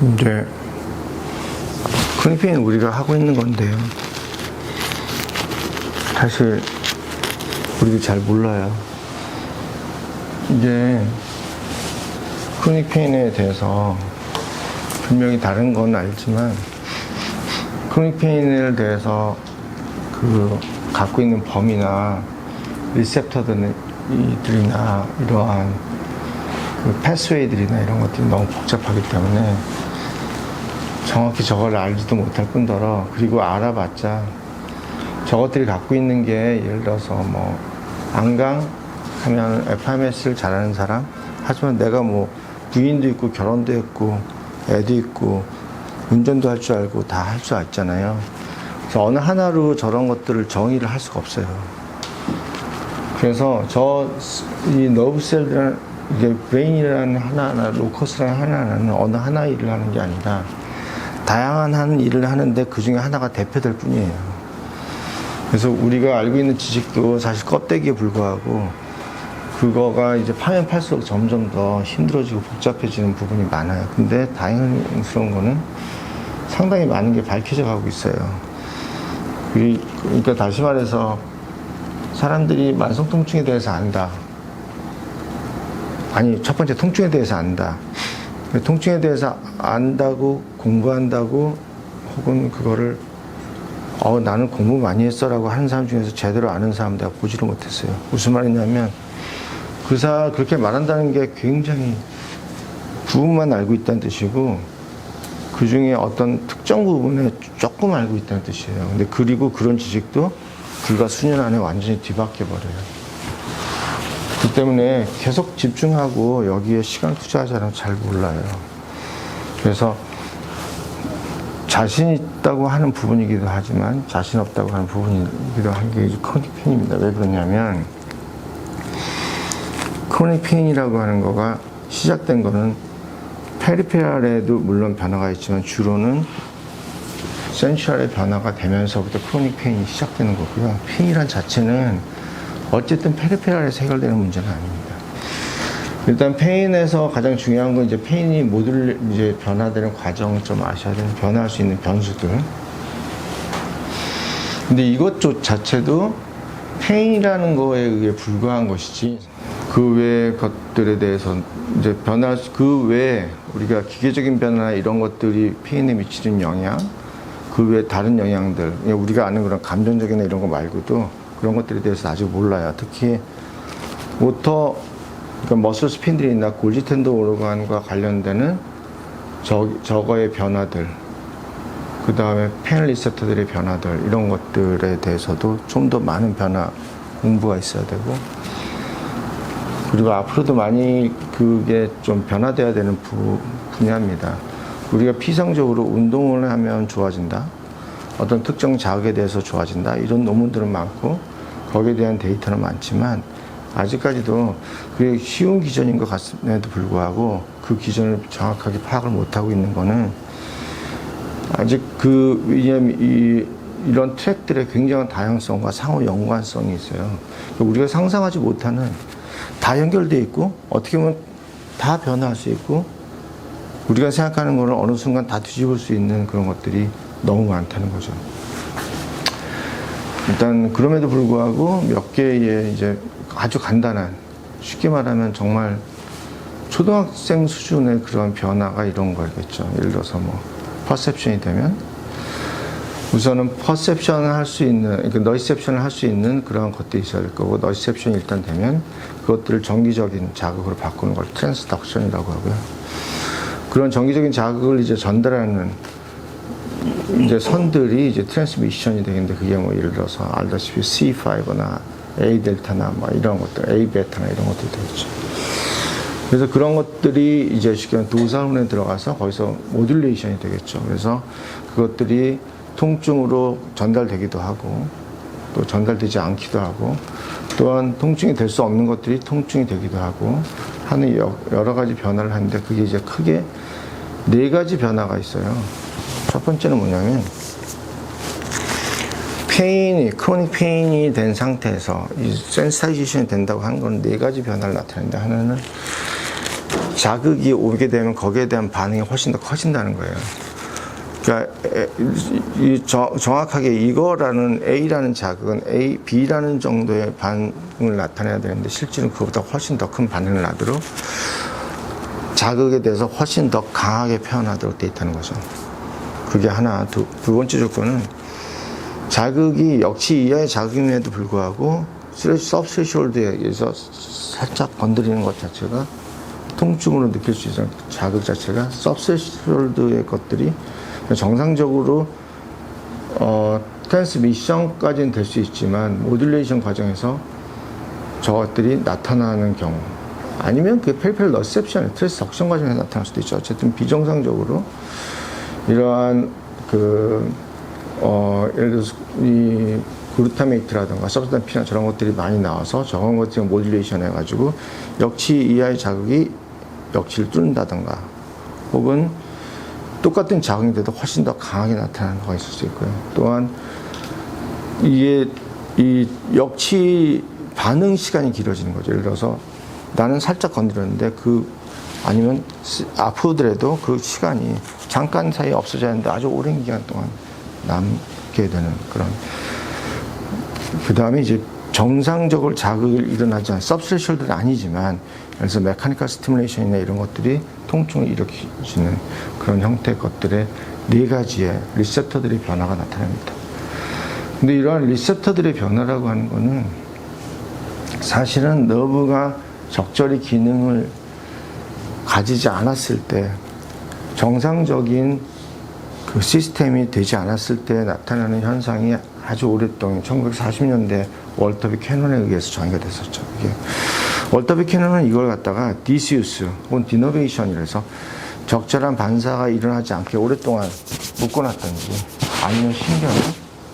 이제 크로닉 페인은 우리가 하고 있는 건데요. 사실 우리도 잘 몰라요. 이제 크로닉 페인에 대해서 분명히 다른 건 알지만 크로닉 페인에 대해서 그 갖고 있는 범위나 리셉터들이나 이러한 그 패스웨이들이나 이런 것들이 너무 복잡하기 때문에 정확히 저걸 알지도 못할 뿐더러, 그리고 알아봤자 저것들이 갖고 있는 게 예를 들어서 뭐 안강 하면 FMS를 잘하는 사람, 하지만 내가 뭐 부인도 있고 결혼도 했고 애도 있고 운전도 할 줄 알고 다 할 줄 알잖아요. 그래서 어느 하나로 저런 것들을 정의를 할 수가 없어요. 그래서 이 너브셀이라는, 이게 브레인이라는 하나하나, 로커스라는 하나하나는 어느 하나 일을 하는 게 아니라 다양한 일을 하는데 그 중에 하나가 대표될 뿐이에요. 그래서 우리가 알고 있는 지식도 사실 껍데기에 불과하고, 그거가 이제 파면 팔수록 점점 더 힘들어지고 복잡해지는 부분이 많아요. 근데 다행스러운 거는 상당히 많은 게 밝혀져 가고 있어요. 그러니까 다시 말해서 사람들이 만성통증에 대해서 안다. 아니, 첫 번째 통증에 대해서 안다. 통증에 대해서 안다고 공부한다고, 혹은 그거를 나는 공부 많이 했어 라고 하는 사람 중에서 제대로 아는 사람 내가 보지를 못했어요. 무슨 말이냐면 그렇게 말한다는 게 굉장히 부분만 알고 있다는 뜻이고, 그 중에 어떤 특정 부분에 조금 알고 있다는 뜻이에요. 근데 그리고 그런 지식도 불과 수년 안에 완전히 뒤바뀌어 버려요. 그 때문에 계속 집중하고 여기에 시간 투자하자는 잘 몰라요. 그래서 자신 있다고 하는 부분이기도 하지만 자신 없다고 하는 부분이기도 한 게 크로닉 페인입니다. 왜 그러냐면 크로닉 페인이라고 하는 거가 시작된 거는 페리페랄에도 물론 변화가 있지만 주로는 센츄럴의 변화가 되면서부터 크로닉 페인이 시작되는 거고요. 페인이란 자체는 어쨌든 페리페랄에서 해결되는 문제는 아닙니다. 일단 페인에서 가장 중요한 건 이제 페인이 모듈 이제 변화되는 과정을 좀 아셔야 되는, 변화할 수 있는 변수들. 근데 이것 자체도 페인이라는 거에 의해 불과한 것이지, 그 외의 것들에 대해서 이제 그 외에 우리가 기계적인 변화나 이런 것들이 페인에 미치는 영향, 그 외에 다른 영향들, 우리가 아는 그런 감정적이나 이런 거 말고도 그런 것들에 대해서 아직 몰라요. 특히 그러니까 머슬 스핀들이나 골지 텐더 오르간과 관련되는 저거의 변화들, 그 다음에 페인 리셉터들의 변화들, 이런 것들에 대해서도 좀 더 많은 변화 공부가 있어야 되고, 그리고 앞으로도 많이 그게 좀 변화돼야 되는 분야입니다. 우리가 피상적으로 운동을 하면 좋아진다, 어떤 특정 자극에 대해서 좋아진다, 이런 논문들은 많고 거기에 대한 데이터는 많지만 아직까지도 그게 쉬운 기전인 것 같음에도 불구하고 그 기전을 정확하게 파악을 못하고 있는 거는 아직 이런 트랙들의 굉장한 다양성과 상호 연관성이 있어요. 우리가 상상하지 못하는, 다 연결되어 있고 어떻게 보면 다 변화할 수 있고 우리가 생각하는 거를 어느 순간 다 뒤집을 수 있는 그런 것들이 너무 많다는 거죠. 일단 그럼에도 불구하고 몇 개의 이제 아주 간단한, 쉽게 말하면 정말 초등학생 수준의 그런 변화가 이런 거겠죠. 예를 들어서 뭐 퍼셉션이 되면 우선은 퍼셉션을 할 수 있는, 그러니까 너시셉션을 할 수 있는 그런 것들이 있어야 될 거고, 너시셉션이 일단 되면 그것들을 정기적인 자극으로 바꾸는 걸 트랜스덕션이라고 하고요. 그런 정기적인 자극을 이제 전달하는 이제 선들이 이제 트랜스미션이 되겠는데, 그게 뭐 예를 들어서 알다시피 C5나 A 델타나 뭐 이런 것들, A 베타나 이런 것들이 되겠죠. 그래서 그런 것들이 이제 쉽게 도사론에 들어가서 거기서 모듈레이션이 되겠죠. 그래서 그것들이 통증으로 전달되기도 하고 또 전달되지 않기도 하고, 또한 통증이 될 수 없는 것들이 통증이 되기도 하고 하는 여러 가지 변화를 하는데, 그게 이제 크게 4가지 변화가 있어요. 첫 번째는 뭐냐면 크로닉 페인이 된 상태에서 이 센시타이제이션이 된다고 하는 건 4가지 변화를 나타낸다. 하나는 자극이 오게 되면 거기에 대한 반응이 훨씬 더 커진다는 거예요. 그러니까 정확하게 이거라는 A라는 자극은 A, B라는 정도의 반응을 나타내야 되는데 실제는 그보다 훨씬 더 큰 반응을 나도록 자극에 대해서 훨씬 더 강하게 표현하도록 돼 있다는 거죠. 그게 하나. 두 번째 조건은 자극이 역시 이하의 자극임에도 불구하고 서브스레이숄드에 의해서 살짝 건드리는 것 자체가 통증으로 느낄 수 있는 자극 자체가 서브스레이숄드의 것들이 정상적으로 트랜스미션까지는 될 수 있지만 모듈레이션 과정에서 저것들이 나타나는 경우 아니면 그 페리페럴 너셉션, 트랜스 석션 과정에서 나타날 수도 있죠. 어쨌든 비정상적으로 이러한 예를 들어서 이 글루타메이트라든가 서브스탄피나 저런 것들이 많이 나와서 저런 것들을 모듈레이션 해가지고 역치 이하의 자극이 역치를 뚫는다든가 혹은 똑같은 자극인데도 훨씬 더 강하게 나타나는 거가 있을 수 있고요. 또한 이게 이 역치 반응 시간이 길어지는 거죠. 예를 들어서 나는 살짝 건드렸는데 아니면 아프더라도 그 시간이 잠깐 사이에 없어져야 하는데 아주 오랜 기간 동안 남게 되는 그런. 그 다음에 이제 정상적으로 자극이 일어나지 않은 서브스레이숄드는 아니지만 그래서 메카니컬 스티뮬레이션이나 이런 것들이 통증을 일으키는 그런 형태의 것들의 네 가지의 리셉터들의 변화가 나타납니다. 근데 이러한 리셉터들의 변화라고 하는 거는 사실은 너브가 적절히 기능을 가지지 않았을 때 정상적인 그 시스템이 되지 않았을 때 나타나는 현상이 아주 오랫동안 1940년대 월터 비 캐논에 의해서 정의가 됐었죠. 이게 월터 비 캐논은 이걸 갖다가 디스유스 혹은 디노베이션이라서 적절한 반사가 일어나지 않게 오랫동안 묶어놨든지 아니면 신경이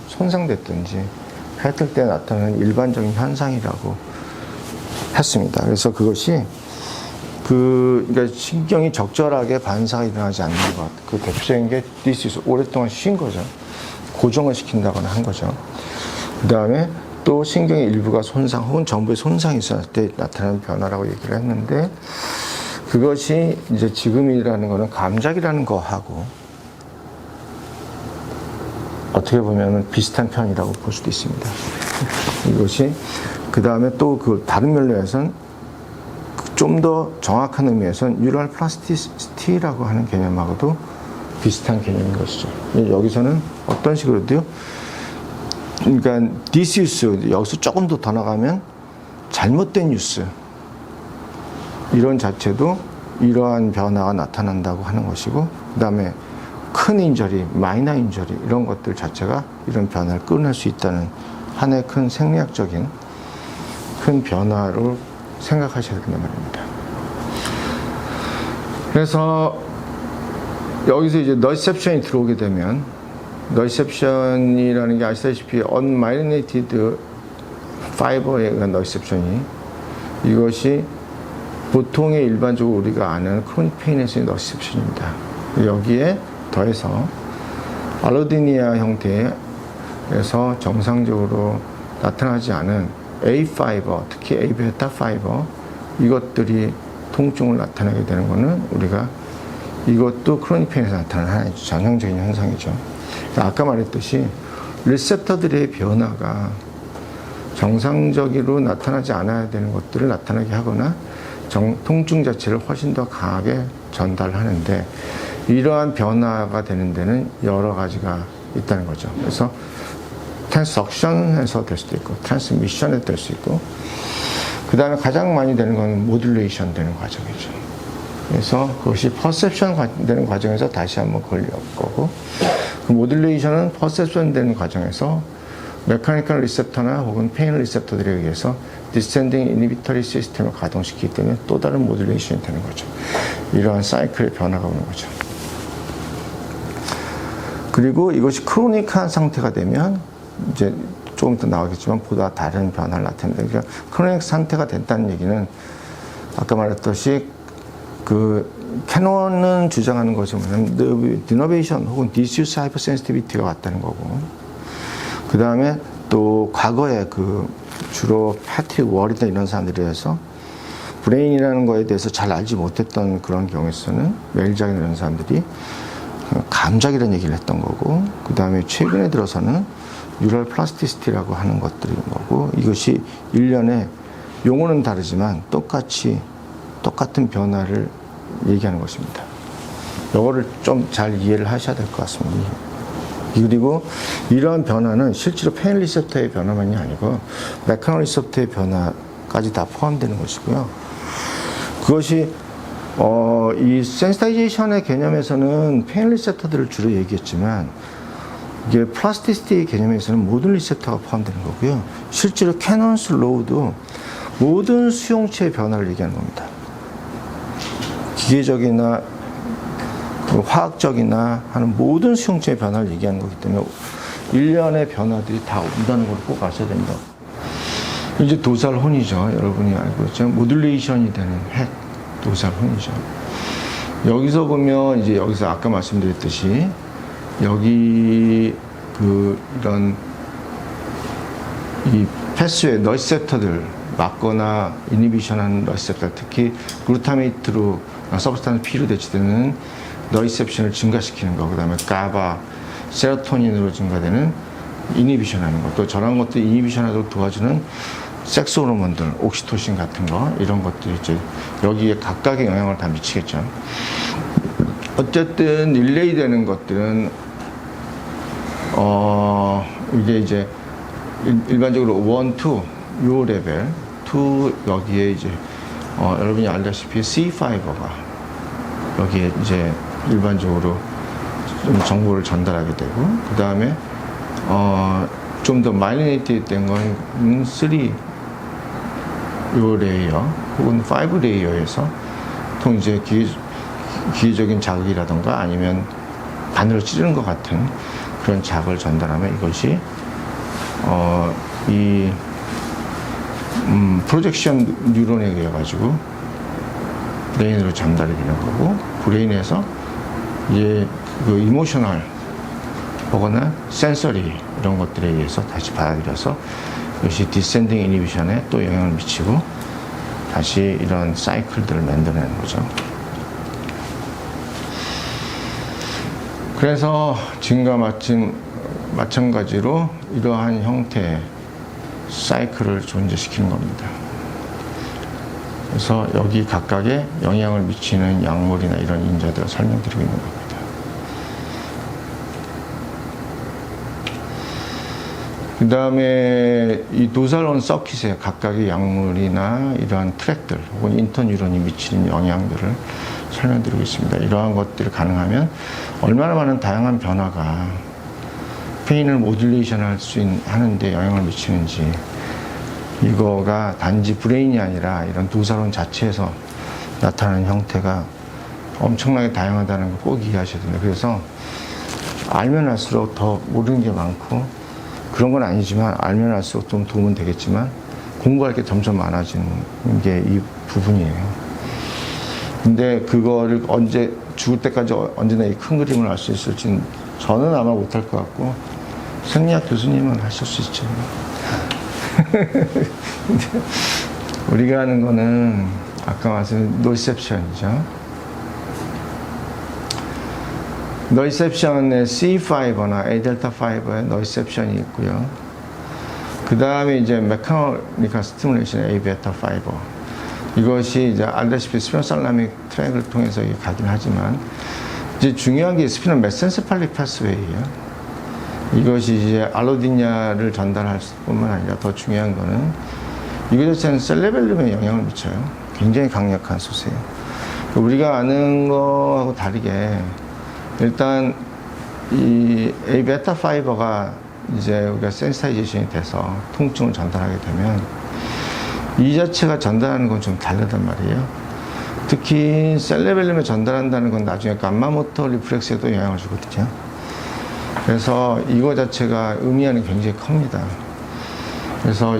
손상됐든지 했을 때 나타나는 일반적인 현상이라고 했습니다. 그래서 그것이 그러니까 신경이 적절하게 반사가 일어나지 않는 것, 그 대표적인 게 디스유스, 오랫동안 쉰 거죠. 고정을 시킨다거나 한 거죠. 그 다음에 또 신경의 일부가 손상 혹은 전부의 손상이 있었을 때 나타나는 변화라고 얘기를 했는데 그것이 이제 지금이라는 거는 감작이라는 거하고 어떻게 보면 비슷한 편이라고 볼 수도 있습니다. 이것이 그 다음에 또 그 다른 면에서는 좀 더 정확한 의미에서는 뉴럴 플라스티시티라고 하는 개념하고도 비슷한 개념인 것이죠. 여기서는 어떤 식으로도요. 그러니까 디스유스 여기서 조금 더 나가면 잘못된 유스 이런 자체도 이러한 변화가 나타난다고 하는 것이고 그 다음에 큰 인저리, 마이너 인저리 이런 것들 자체가 이런 변화를 끌어낼 수 있다는 하나의 큰 생리학적인 큰 변화로 생각하셔야 된단 말입니다. 그래서 여기서 이제 너시셉션이 들어오게 되면 너시셉션이라는 게 아시다시피 unmyelinated fiber에 의한 너시셉션이 이것이 보통의 일반적으로 우리가 아는 크로닉 페인에서의 너시셉션입니다. 여기에 더해서 알로디니아 형태에서 정상적으로 나타나지 않은 A 파이버, 특히 A 베타 파이버 이것들이 통증을 나타내게 되는 것은 우리가 이것도 크로닉 페인에서 나타나는 하나의 전형적인 현상이죠. 아까 말했듯이 리셉터들의 변화가 정상적으로 나타나지 않아야 되는 것들을 나타나게 하거나 통증 자체를 훨씬 더 강하게 전달하는데 이러한 변화가 되는 데는 여러 가지가 있다는 거죠. 그래서 트랜스석션에서 될 수도 있고 트랜스미션에서 될 수 있고 그 다음에 가장 많이 되는 건 모듈레이션 되는 과정이죠. 그래서 그것이 퍼셉션 되는 과정에서 다시 한번 걸릴 거고 그 모듈레이션은 퍼셉션 되는 과정에서 메카니컬 리셉터나 혹은 페인 리셉터들에 의해서 디센딩 이니비터리 시스템을 가동시키기 때문에 또 다른 모듈레이션이 되는 거죠. 이러한 사이클의 변화가 오는 거죠. 그리고 이것이 크로닉한 상태가 되면 이제 조금 더 나오겠지만 보다 다른 변화를 나타낸다. 그러니까 크로닉 상태가 됐다는 얘기는 아까 말했듯이 그 캐논은 주장하는 것이 뭐냐면 디노베이션 혹은 디스유스 하이퍼센시티비티가 왔다는 거고 그 다음에 또 과거에 그 주로 패트릭 월이나 이런 사람들에 의해서 브레인이라는 거에 대해서 잘 알지 못했던 그런 경우에서는 웰작이나 이런 사람들이 감작이라는 얘기를 했던 거고, 그 다음에 최근에 들어서는 뉴럴 플라스티시티라고 하는 것들인 거고, 이것이 일련의 용어는 다르지만 똑같은 변화를 얘기하는 것입니다. 이거를 좀 잘 이해를 하셔야 될 것 같습니다. 그리고 이러한 변화는 실제로 페인 리셉터의 변화만이 아니고 메카노 리셉터의 변화까지 다 포함되는 것이고요. 그것이 이 센시타이제이션의 개념에서는 페인 리셉터들을 주로 얘기했지만, 이게 플라스티시티 개념에서는 모든 리셉터가 포함되는 거고요. 실제로 캐넌스 로우도 모든 수용체의 변화를 얘기하는 겁니다. 기계적이나 화학적이나 하는 모든 수용체의 변화를 얘기하는 거기 때문에 일련의 변화들이 다 온다는 걸 꼭 아셔야 됩니다. 이제 도살혼이죠. 여러분이 알고 있죠. 모듈레이션이 되는 핵, 도살혼이죠. 여기서 보면 이제 여기서 아까 말씀드렸듯이 여기 이런 이 패스웨이 너시셉터들 막거나 이니비션하는 너시셉터, 특히 글루타메이트로 서브스탄스 P로 대치되는 너시셉션을 증가시키는 거, 그 다음에 가바, 세로토닌으로 증가되는 이니비션하는 것, 또 저런 것들 이니비션하도록 도와주는 섹스 호르몬들, 옥시토신 같은 거, 이런 것들이 이제 여기에 각각의 영향을 다 미치겠죠. 어쨌든 릴레이 되는 것들은 이게 이제 일반적으로 1, 2, 요 레벨 2, 여기에 이제 여러분이 알다시피 C5가 여기에 이제 일반적으로 좀 정보를 전달하게 되고, 그 다음에 좀 더 마이너리티 된 건 3, 요 레이어 혹은 5 레이어에서 보통 이제 기계적인 자극이라던가 아니면 바늘을 찌르는 것 같은 그런 자극을 전달하면 이것이 프로젝션 뉴런에 의해 가지고 브레인으로 전달이 되는 거고, 브레인에서 이제 그 이모셔널 혹은 센서리 이런 것들에 의해서 다시 받아들여서 이것이 디센딩 이니비션에 또 영향을 미치고 다시 이런 사이클들을 만들어내는 거죠. 그래서 지금과 마찬가지로 이러한 형태의 사이클을 존재시키는 겁니다. 그래서 여기 각각의 영향을 미치는 약물이나 이런 인자들을 설명드리고 있는 겁니다. 그 다음에 이 도살론 서킷에 각각의 약물이나 이러한 트랙들 혹은 인터뉴런이 미치는 영향들을 설명드리고 있습니다. 이러한 것들이 가능하면 얼마나 많은 다양한 변화가 페인을 모듈레이션 하는데 영향을 미치는지, 이거가 단지 브레인이 아니라 이런 도살론 자체에서 나타나는 형태가 엄청나게 다양하다는 걸 꼭 이해하셔야 됩니다. 그래서 알면 알수록 더 모르는 게 많고, 그런 건 아니지만 알면 알수록 좀 도움은 되겠지만 공부할 게 점점 많아지는 게 이 부분이에요. 근데 그거를 언제 죽을 때까지 언제나 이 큰 그림을 알 수 있을지는 저는 아마 못할 것 같고, 생리학 교수님은 하실 수 있죠. 근데 우리가 하는 거는 아까 말씀드린 노이셉션이죠. 노이셉션의 C5나 A델타5의 노이셉션이 있고요. 그 다음에 이제 메카니컬 스티뮬레이션 A베타5. 이것이 이제 알다시피 스피노살라믹 트랙을 통해서 가긴 하지만, 이제 중요한 게 스피노 메센세팔릭 패스웨이예요. 이것이 이제 알로디냐를 전달할 뿐만 아니라 더 중요한 거는 이것 자체는 셀레벨룸에 영향을 미쳐요. 굉장히 강력한 소스예요. 우리가 아는 거하고 다르게 일단 이 A베타 파이버가 이제 우리가 센시타이제이션이 돼서 통증을 전달하게 되면 이 자체가 전달하는 건 좀 다르단 말이에요. 특히 셀레벨룸에 전달한다는 건 나중에 감마모터 리플렉스에도 영향을 주거든요. 그래서 이거 자체가 의미하는 게 굉장히 큽니다. 그래서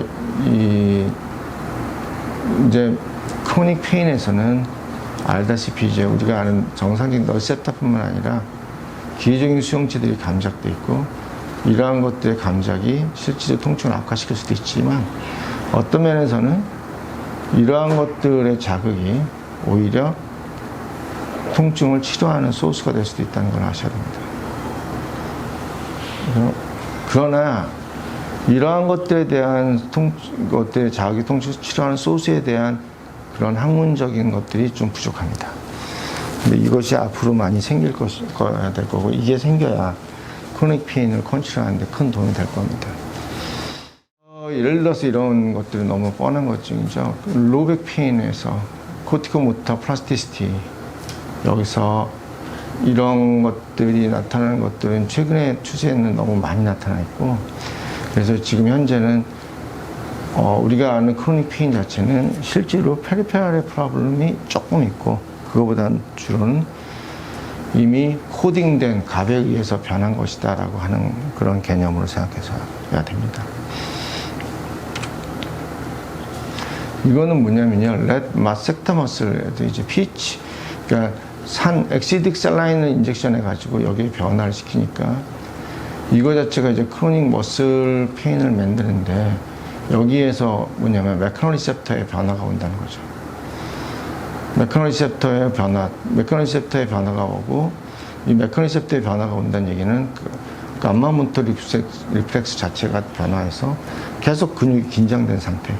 이제 크로닉 페인에서는 알다시피 이제 우리가 아는 정상적인 너셉터뿐만 아니라 기계적인 수용체들이 감작돼 있고, 이러한 것들의 감작이 실제로 통증을 악화시킬 수도 있지만 어떤 면에서는 이러한 것들의 자극이 오히려 통증을 치료하는 소스가 될 수도 있다는 걸 아셔야 됩니다. 그러나 이러한 것들에 대한 것들의 자극이 통증을 치료하는 소스에 대한 그런 학문적인 것들이 좀 부족합니다. 근데 이것이 앞으로 많이 생길 거야 될 거고, 이게 생겨야 크로닉 페인을 컨트롤하는데 큰 도움이 될 겁니다. 예를 들어서 이런 것들은 너무 뻔한 것 중이죠. 로백 페인에서 코티코모터 플라스티시티, 여기서 이런 것들이 나타나는 것들은 최근의 추세에는 너무 많이 나타나 있고, 그래서 지금 현재는 우리가 아는 크로닉 페인 자체는 실제로 페리페랄의 프로블럼이 조금 있고, 그거보다는 주로는 이미 코딩된 값에 의해서 변한 것이다 라고 하는 그런 개념으로 생각해서야 됩니다. 이거는 뭐냐면요, 렛 마섹터머슬에도 이제 피치, 그러니까 엑시딕 셀라인을 인젝션 해가지고 여기에 변화를 시키니까 이거 자체가 이제 크로닉 머슬 페인을 만드는데, 여기에서 뭐냐면 메커노리셉터의 변화가 온다는 거죠. 메커노리셉터의 변화가 오고, 이 메커노리셉터의 변화가 온다는 얘기는 감마 모터 리플렉스 자체가 변화해서 계속 근육이 긴장된 상태,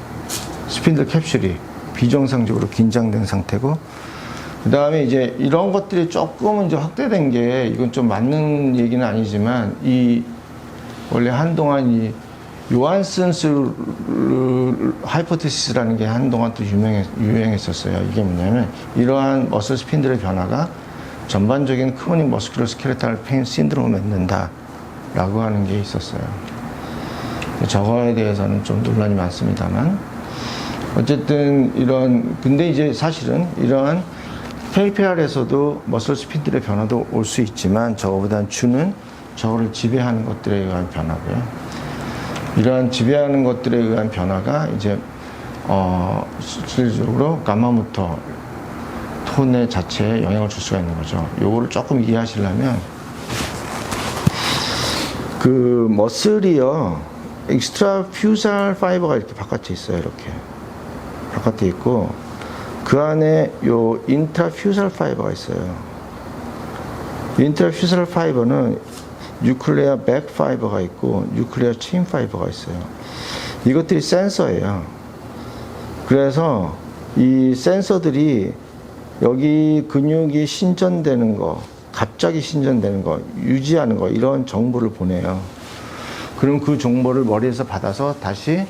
스핀들 캡슐이 비정상적으로 긴장된 상태고, 그 다음에 이제 이런 것들이 조금은 이제 확대된 게, 이건 좀 맞는 얘기는 아니지만, 원래 한동안 이 요한슨스 하이포테시스라는 게 한동안 또 유행했었어요. 이게 뭐냐면, 이러한 머슬 스핀들의 변화가 전반적인 크로닉 머스큘러 스켈레탈 페인 신드롬을 맺는다 라고 하는 게 있었어요. 저거에 대해서는 좀 논란이 많습니다만, 어쨌든 근데 이제 사실은 이러한 페리페랄에서도 머슬 스핀들의 변화도 올 수 있지만, 저거보다는 주는 저거를 지배하는 것들에 의한 변화고요. 이러한 지배하는 것들에 의한 변화가 이제 실질적으로 감마모터 톤의 자체에 영향을 줄 수가 있는 거죠. 요거를 조금 이해하시려면, 그 머슬이요, 익스트라 퓨잘 파이버가 이렇게 바깥에 있어요. 이렇게 바깥에 있고, 그 안에 요 인트라 퓨잘 파이버가 있어요. 인트라 퓨잘 파이버는 뉴클레어 백 파이버가 있고 뉴클레어 체인 파이버가 있어요. 이것들이 센서예요. 그래서 이 센서들이 여기 근육이 신전되는 거, 갑자기 신전되는 거, 유지하는 거, 이런 정보를 보내요. 그럼 그 정보를 머리에서 받아서 다시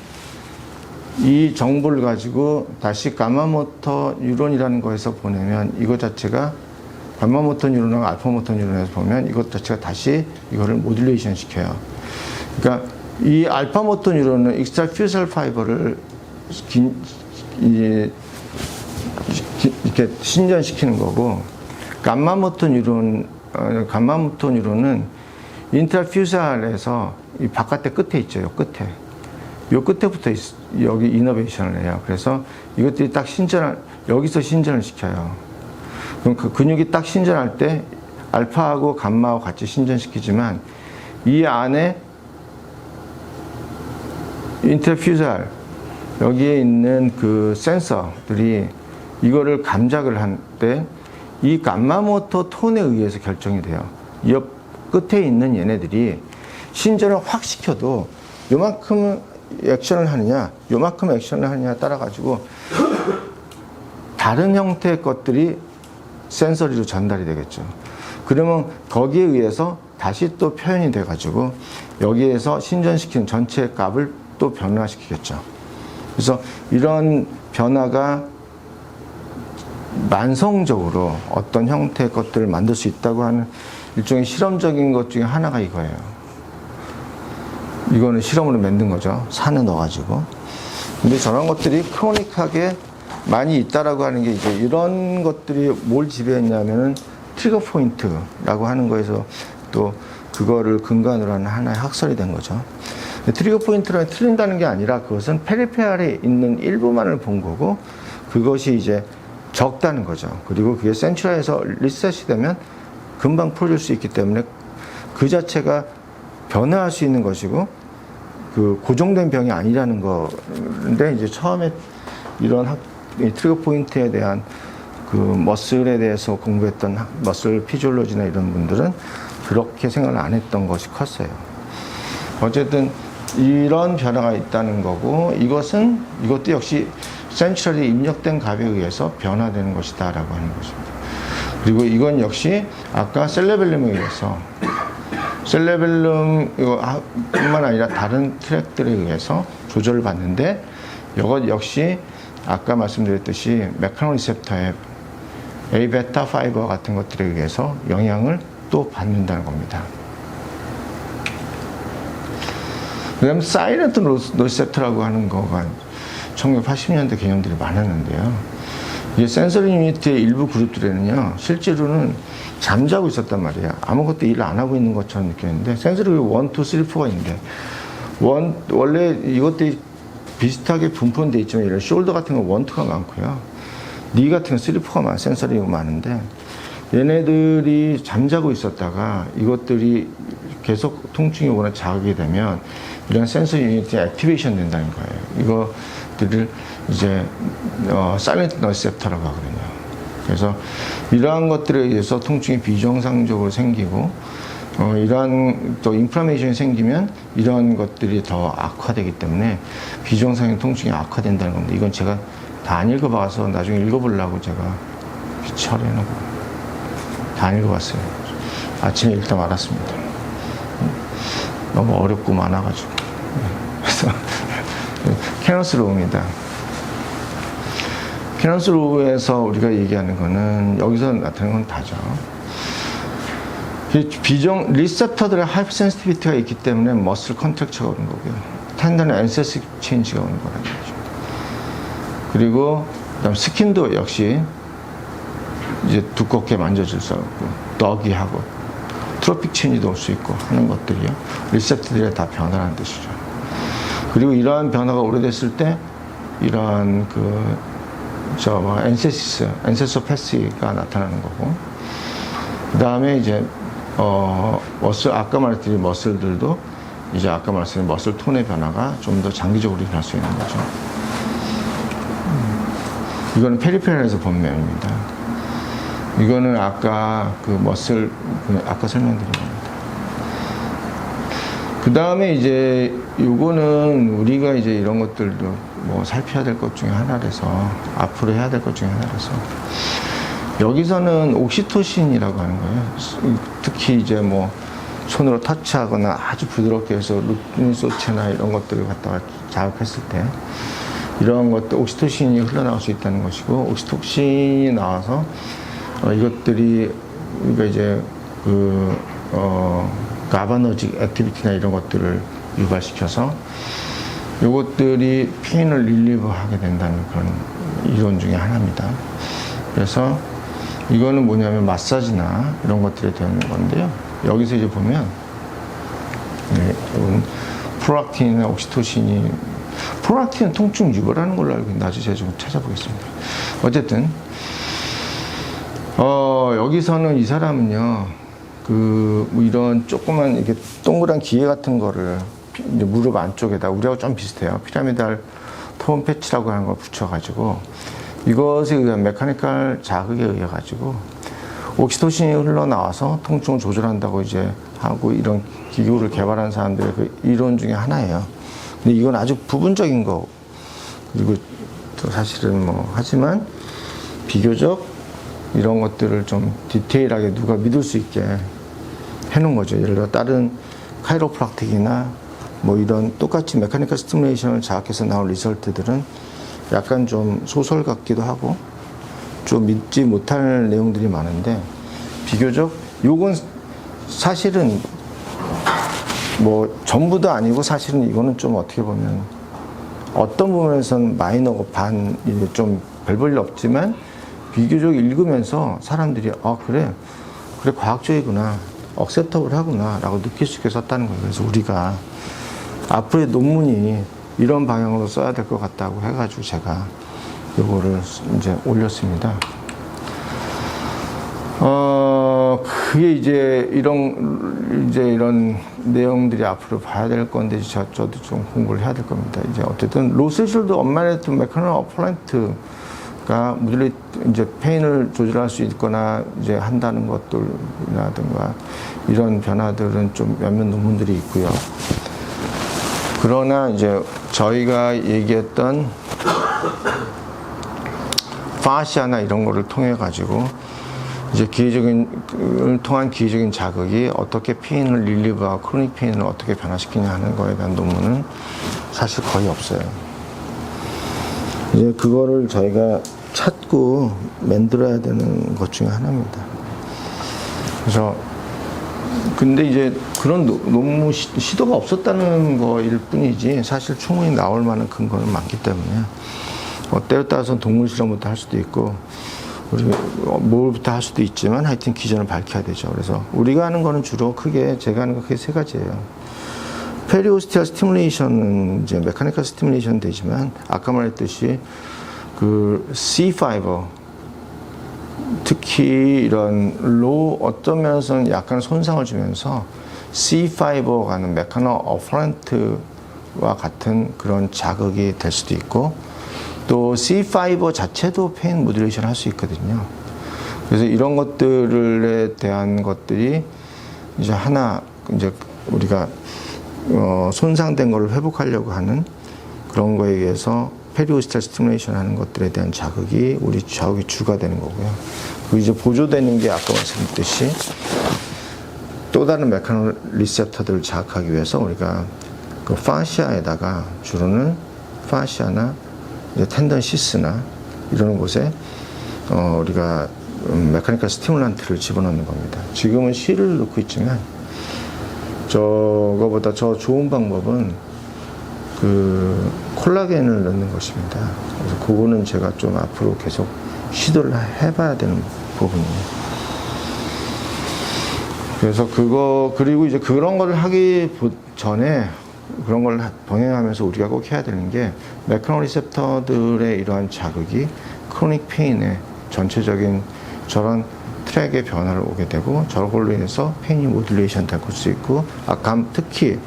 이 정보를 가지고 다시 가마모터 뉴런이라는 거에서 보내면, 이거 자체가 감마모터 뉴런하고 알파모터 뉴런에서 보면 이것 자체가 다시 이거를 모듈레이션 시켜요. 그러니까 이 알파모터 뉴런은 익스트라 퓨절 파이버를 이렇게 신전시키는 거고, 감마모터 뉴런은 인트라 퓨절에서 이 바깥에 끝에 있죠. 요 끝에부터 여기 이너베이션을 해요. 그래서 이것들이 딱 여기서 신전을 시켜요. 그럼 그 근육이 딱 신전할 때 알파하고 감마하고 같이 신전시키지만, 이 안에 인터퓨잘, 여기에 있는 그 센서들이 이거를 감작을 할 때 이 감마모터 톤에 의해서 결정이 돼요. 옆 끝에 있는 얘네들이 신전을 확 시켜도 요만큼 액션을 하느냐, 요만큼 액션을 하느냐에 따라 가지고 다른 형태의 것들이 센서리로 전달이 되겠죠. 그러면 거기에 의해서 다시 또 표현이 돼 가지고 여기에서 신전시키는 전체 값을 또 변화시키겠죠. 그래서 이런 변화가 만성적으로 어떤 형태의 것들을 만들 수 있다고 하는 일종의 실험적인 것 중에 하나가 이거예요. 이거는 실험으로 만든 거죠. 산에 넣어가지고. 근데 저런 것들이 크로닉하게 많이 있다라고 하는 게, 이제 이런 것들이 뭘 지배했냐면은 트리거 포인트라고 하는 거에서 또 그거를 근간으로 하는 하나의 학설이 된 거죠. 트리거 포인트는 틀린다는 게 아니라, 그것은 페리페랄에 있는 일부만을 본 거고, 그것이 이제 적다는 거죠. 그리고 그게 센츄라에서 리셋이 되면 금방 풀어줄 수 있기 때문에 그 자체가 변화할 수 있는 것이고, 그 고정된 병이 아니라는 건데, 이제 처음에 이런 이 트리거 포인트에 대한 그 머슬에 대해서 공부했던 머슬 피지올로지나 이런 분들은 그렇게 생각을 안 했던 것이 컸어요. 어쨌든 이런 변화가 있다는 거고, 이것도 역시 센츄럴이 입력된 값에 의해서 변화되는 것이다 라고 하는 것입니다. 그리고 이건 역시 아까 셀레벨룸에 의해서, 셀레벨룸 뿐만 아니라 다른 트랙들에 의해서 조절을 받는데, 이것 역시 아까 말씀드렸듯이 메카노 리셉터의 A베타 파이버 같은 것들에 의해서 영향을 또 받는다는 겁니다. 그 다음에 사이렌트 리셉터라고 하는 거가 1980년대 개념들이 많았는데요. 이게 센서리 유니트의 일부 그룹들에는요, 실제로는 잠자고 있었단 말이에요. 아무것도 일을 안 하고 있는 것처럼 느꼈는데, 센서리 1, 2, 3, 4가 있는데, 원래 이것들이 비슷하게 분포돼 있지만, 이런 숄더 같은 거 1, 2가 많고요. 니 같은 거 3, 4가 센서리가 많은데, 얘네들이 잠자고 있었다가 이것들이 계속 통증이 오거나 자극이 되면 이런 센서 유니트이 액티베이션 된다는 거예요. 이것들을 이제 사일런트 리셉터라고 하거든요. 그래서 이러한 것들에 의해서 통증이 비정상적으로 생기고 이러한 또 인플라메이션이 생기면 이러한 것들이 더 악화되기 때문에 비정상적인 통증이 악화된다는 겁니다. 이건 제가 다 안 읽어봐서 나중에 읽어보려고 제가 처리해놓고 다 안 읽어봤어요. 아침에 읽다 말았습니다. 너무 어렵고 많아가지고. 그래서 케너스 로우입니다. 케너스 로우에서 우리가 얘기하는 거는 여기서 나타나는 건 다죠. 리셉터들의 하이퍼 센시티비티가 있기 때문에 머슬 컨트랙처가 오는 거고요. 텐던의 엔세스 체인지가 오는 거라는 거죠. 그리고 그다음 스킨도 역시 이제 두껍게 만져질 수 없고, 떡이하고, 트로픽 체인지도 올 수 있고 하는 것들이요. 리셉터들이 다 변화라는 뜻이죠. 그리고 이러한 변화가 오래됐을 때, 이러한 엔세스 패시가 나타나는 거고, 그 다음에 이제, 아까 말했듯이 머슬들도 이제 아까 말씀드린 머슬 톤의 변화가 좀 더 장기적으로 일어날 수 있는 거죠. 이거는 페리페럴에서 본 면입니다. 이거는 아까 아까 설명드린 겁니다. 그 다음에 이제 요거는 우리가 이제 이런 것들도 뭐 살펴야 될 것 중에 하나라서, 앞으로 해야 될 것 중에 하나라서, 여기서는 옥시토신이라고 하는 거예요. 특히 이제 뭐 손으로 터치하거나 아주 부드럽게 해서 루틴소체나 이런 것들을 갖다가 자극했을 때 이런 것들 옥시토신이 흘러나올 수 있다는 것이고, 옥시토신이 나와서 이것들이 우리가 이제 가바너직 액티비티나 이런 것들을 유발시켜서 이것들이 페인을 릴리브하게 된다는 그런 이론 중에 하나입니다. 그래서 이거는 뭐냐면 마사지나 이런 것들이 되는 건데요. 여기서 이제 보면 프롤락틴이나 옥시토신이, 프롤락틴은 통증 유발하는 걸로 알고 있는데 나중에 제가 좀 찾아보겠습니다. 어쨌든 여기서는 이 사람은요, 뭐 이런 조그만 이렇게 동그란 기계 같은 거를 무릎 안쪽에다, 우리하고 좀 비슷해요. 피라미달 톤 패치라고 하는 걸 붙여가지고 이것에 의한 메카니컬 자극에 의해 가지고 옥시토신이 흘러나와서 통증을 조절한다고 이제 하고, 이런 기구를 개발한 사람들의 그 이론 중에 하나예요. 근데 이건 아주 부분적인 거, 그리고 또 사실은 뭐 하지만 비교적 이런 것들을 좀 디테일하게 누가 믿을 수 있게 해놓은 거죠. 예를 들어 다른 카이로프락틱이나 뭐 이런 똑같이 메카니컬 스티뮬레이션을 자극해서 나온 리설트들은 약간 좀 소설 같기도 하고 좀 믿지 못할 내용들이 많은데, 비교적 요건 사실은 뭐 전부도 아니고, 사실은 이거는 좀 어떻게 보면 어떤 부분에서는 마이너고 좀 별 볼 일 없지만 비교적 읽으면서 사람들이 그래 과학적이구나, 억셉터블 하구나 라고 느낄 수 있게 썼다는 거예요. 그래서 우리가 앞으로의 논문이 이런 방향으로 써야 될 것 같다고 해가지고 제가 요거를 이제 올렸습니다. 그게 이제 이런 내용들이 앞으로 봐야 될 건데, 저도 좀 공부를 해야 될 겁니다. 이제 어쨌든 로스실드 언마네트 메카노 어플란트 모듈레이트 이제 페인을 조절할 수 있거나 이제 한다는 것들이라든가 이런 변화들은 좀 몇몇 논문들이 있고요. 그러나 이제 저희가 얘기했던 파시아나 이런 거를 통해 가지고 이제 기회적인 통한 기회적인 자극이 어떻게 페인을 릴리브하고 크로닉 페인을 어떻게 변화시키냐 하는 거에 대한 논문은 사실 거의 없어요. 이제 그거를 저희가 찾고 만들어야 되는 것 중에 하나입니다. 그래서 근데 이제 그런 논문 시도가 없었다는 거일 뿐이지 사실 충분히 나올 만한 근거는 많기 때문에 때에 따라서는 동물 실험부터 할 수도 있고 우리 뭘부터 할 수도 있지만 하여튼 기전을 밝혀야 되죠. 그래서 우리가 하는 거는 주로 크게 제가 하는 거 크게 세 가지예요. 페리오스티얼 스티뮬레이션은 이제 메카니컬 스티뮬레이션 되지만 아까 말했듯이 그 C 파이버 특히 이런 어떤 면에서는 약간 손상을 주면서 C 파이버가 하는 메카노 어퍼런트와 같은 그런 자극이 될 수도 있고 또 C 파이버 자체도 페인 모듈레이션 할 수 있거든요. 그래서 이런 것들에 대한 것들이 이제 하나 이제 우리가 손상된 걸 회복하려고 하는 그런 거에 의해서 페리오스탈 스티뮬레이션 하는 것들에 대한 자극이 우리 자극이 주가 되는 거고요. 그 이제 보조되는 게 아까 말씀드렸듯이 또 다른 메카노 리셉터들을 자극하기 위해서 우리가 그 파시아에다가 주로는 파시아나 이제 텐던 시스나 이런 곳에 우리가 메카니컬 스티뮬란트를 집어넣는 겁니다. 지금은 실을 넣고 있지만 저거보다 더 좋은 방법은 그 콜라겐을 넣는 것입니다. 그래서 그거는 제가 좀 앞으로 계속 시도를 해봐야 되는 부분이에요. 그래서 그리고 이제 그런 걸 하기 전에 그런 걸 병행하면서 우리가 꼭 해야 되는 게 메카노 리셉터들의 이러한 자극이 크로닉 페인의 전체적인 저런 트랙의 변화를 오게 되고 저걸로 인해서 페인이 모듈레이션 될 수 있고 특히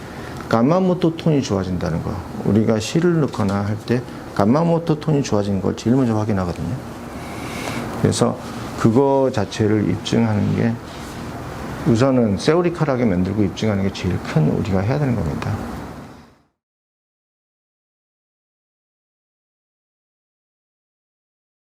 감마모토 톤이 좋아진다는 거 우리가 실을 넣거나 할 때 감마모토 톤이 좋아진 걸 제일 먼저 확인하거든요. 그래서 그거 자체를 입증하는 게 우선은 세오리컬하게 만들고 입증하는 게 제일 큰 우리가 해야 되는 겁니다.